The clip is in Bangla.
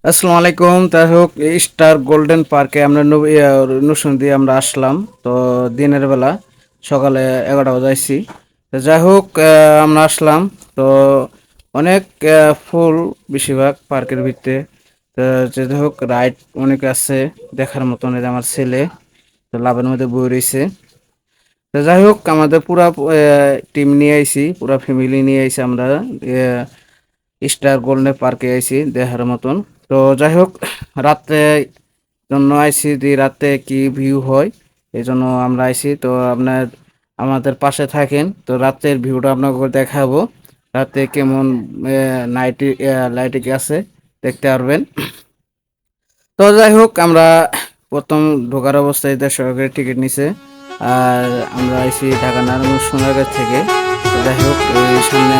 আসসালামু আলাইকুম। তাই হোক, এই স্টার গোল্ডেন পার্কে আমরা নসুন দিয়ে আমরা আসলাম। তো দিনের বেলা সকালে 11টা বাজাইছি। তো যাই হোক, আমরা আসলাম। তো অনেক ফুল বেশিরভাগ পার্কের ভিতরে। তো যাই হোক, রাইড অনেক আছে দেখার মতন। এই যে আমার ছেলে তো লাভের মধ্যে বই রয়েছে। তো যাই হোক, আমাদের পুরা টিম নিয়ে আইছি, পুরা ফ্যামিলি নিয়ে আইছি আমরা স্টার গোল্ডেন পার্কে আইছি দেখার মতন। তো যাই হোক, রাত্রে জন্য আইছি যে রাতে কি ভিউ হয়, এই জন্য আমরা আইছি। তো আপনার আমাদের পাশে থাকেন, তো রাতের ভিউটা আপনাকে দেখাবো। রাতে কেমন নাইটি লাইটিং আছে দেখতে পারবেন। তো যাই হোক, আমরা প্রথম ঢোকার অবস্থায় 150 টাকা টিকিট নিছে। আর আমরা আইছি ঢাকা নারায়ণ সোনারগাঁ থেকে। তো যাই হোক, এই সামনে